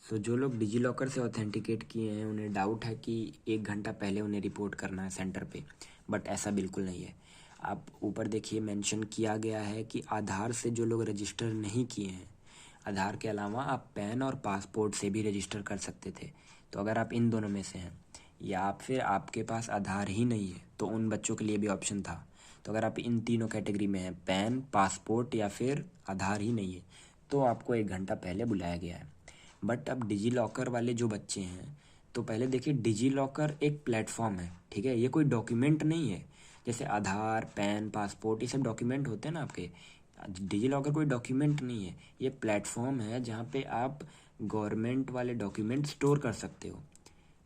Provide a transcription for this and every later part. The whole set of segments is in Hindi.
सो जो लोग डिजी लॉकर से ऑथेंटिकेट किए हैं उन्हें डाउट है कि 1 घंटा पहले उन्हें रिपोर्ट करना है सेंटर पे, बट ऐसा बिल्कुल नहीं है। आप ऊपर देखिए मेंशन किया गया है कि आधार से जो लोग रजिस्टर नहीं किए हैं, आधार के अलावा आप पैन और पासपोर्ट से भी रजिस्टर कर सकते थे। तो अगर आप इन दोनों में से हैं या फिर आपके पास आधार ही नहीं है तो उन बच्चों के लिए भी ऑप्शन था। तो अगर आप इन तीनों कैटेगरी में हैं, पैन, पासपोर्ट या फिर आधार ही नहीं है, तो आपको 1 घंटा पहले बुलाया गया है। बट अब डिजी लॉकर वाले जो बच्चे हैं, तो पहले देखिए डिजी लॉकर एक प्लेटफॉर्म है, ठीक है, ये कोई डॉक्यूमेंट नहीं है। जैसे आधार, पैन, पासपोर्ट ये सब डॉक्यूमेंट होते हैं ना आपके, डिजी लॉकर कोई डॉक्यूमेंट नहीं है, ये प्लेटफॉर्म है जहाँ पे आप गवर्नमेंट वाले डॉक्यूमेंट स्टोर कर सकते हो।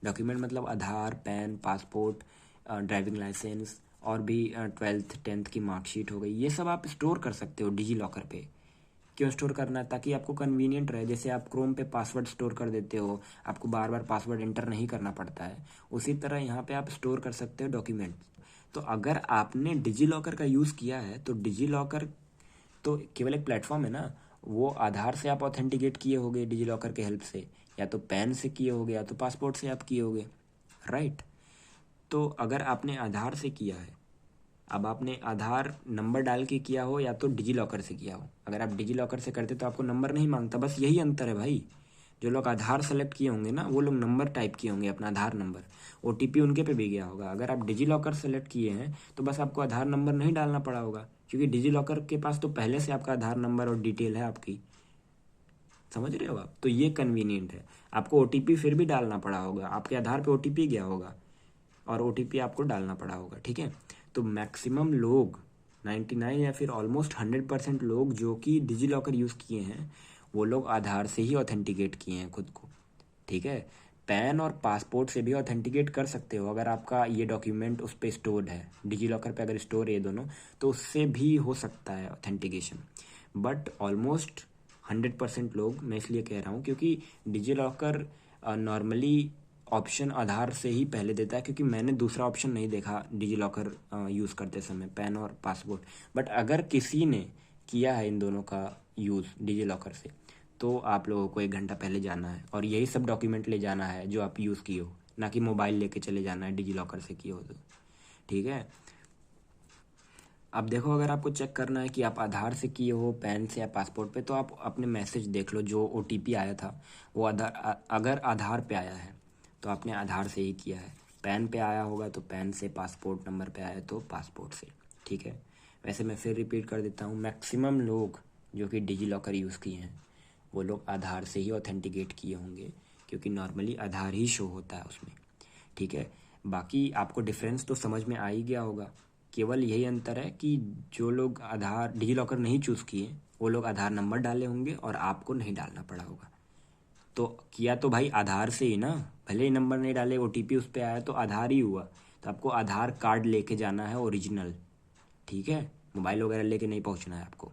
डॉक्यूमेंट मतलब आधार, पैन, पासपोर्ट, ड्राइविंग लाइसेंस और भी 12th 10th की मार्कशीट हो गई, ये सब आप स्टोर कर सकते हो डिजी लॉकर पे। क्यों स्टोर करना है? ताकि आपको कन्वीनियंट रहे। जैसे आप क्रोम पे पासवर्ड स्टोर कर देते हो, आपको बार बार पासवर्ड एंटर नहीं करना पड़ता है, उसी तरह यहाँ पे आप स्टोर कर सकते हो डॉक्यूमेंट। तो अगर आपने डिजी लॉकर का यूज़ किया है तो डिजी लॉकर तो केवल एक प्लेटफॉर्म है ना। वो आधार से आप ऑथेंटिकेट किए होगे डिजी लॉकर के हेल्प से, या तो पैन से किए होगे या तो पासपोर्ट से आप किए होगे, राइट। तो अगर आपने आधार से किया है, अब आपने आधार नंबर डाल के किया हो या तो डिजी लॉकर से किया हो, अगर आप डिजी लॉकर से करते तो आपको नंबर नहीं मांगता, बस यही अंतर है भाई। जो लोग आधार सेलेक्ट किए होंगे ना वो लोग नंबर टाइप किए होंगे, अपना आधार नंबर, ओटीपी उनके पे भी गया होगा। अगर आप डिजी लॉकर सेलेक्ट किए हैं तो बस आपको आधार नंबर नहीं डालना पड़ा होगा, क्योंकि डिजी लॉकर के पास तो पहले से आपका आधार नंबर और डिटेल है आपकी। समझ रहे हो आप? तो ये कन्वीनियंट है। आपको ओटीपी फिर भी डालना पड़ा होगा, आपके आधार पे ओटीपी गया होगा और ओटीपी आपको डालना पड़ा होगा, ठीक है। तो मैक्सिमम लोग 99 या फिर ऑलमोस्ट 100% लोग जो कि डिजी लॉकर यूज़ किए हैं वो लोग आधार से ही ऑथेंटिकेट किए हैं खुद को, ठीक है। पैन और पासपोर्ट से भी ऑथेंटिकेट कर सकते हो अगर आपका ये डॉक्यूमेंट उस पर स्टोर्ड है, डिजी लॉकर पर अगर स्टोर है ये दोनों, तो उससे भी हो सकता है ऑथेंटिकेशन। बट ऑलमोस्ट 100% लोग, मैं इसलिए कह रहा हूँ क्योंकि डिजी लॉकर नॉर्मली ऑप्शन आधार से ही पहले देता है, क्योंकि मैंने दूसरा ऑप्शन नहीं देखा डिजी लॉकर यूज़ करते समय, पैन और पासपोर्ट। बट अगर किसी ने किया है इन दोनों का यूज़ डिजी लॉकर से, तो आप लोगों को 1 घंटा पहले जाना है और यही सब डॉक्यूमेंट ले जाना है जो आप यूज़ किए हो, ना कि मोबाइल लेके चले जाना है डिजी लॉकर से किए हो तो, ठीक है। अब देखो, अगर आपको चेक करना है कि आप आधार से किए हो, पैन से या पासपोर्ट पे, तो आप अपने मैसेज देख लो, जो ओटीपी आया था वो अगर आधार पे आया है तो आपने आधार से ही किया है, पैन पे आया होगा तो पैन से, पासपोर्ट नंबर पे आया तो पासपोर्ट से, ठीक है। वैसे मैं फिर रिपीट कर देता हूँ, मैक्सिमम लोग जो कि डिजी लॉकर यूज़ किए हैं वो लोग आधार से ही ऑथेंटिकेट किए होंगे, क्योंकि नॉर्मली आधार ही शो होता है उसमें, ठीक है। बाकी आपको डिफरेंस तो समझ में आ ही गया होगा। केवल यही अंतर है कि जो लोग आधार डिजी लॉकर नहीं चूज़ किए वो लोग आधार नंबर डाले होंगे और आपको नहीं डालना पड़ा होगा। तो किया तो भाई आधार से ही ना, भले ही नंबर नहीं डाले, ओटीपी उस पर आया तो आधार ही हुआ। तो आपको आधार कार्ड लेके जाना है ओरिजिनल, ठीक है, मोबाइल वगैरह लेके नहीं पहुंचना है आपको।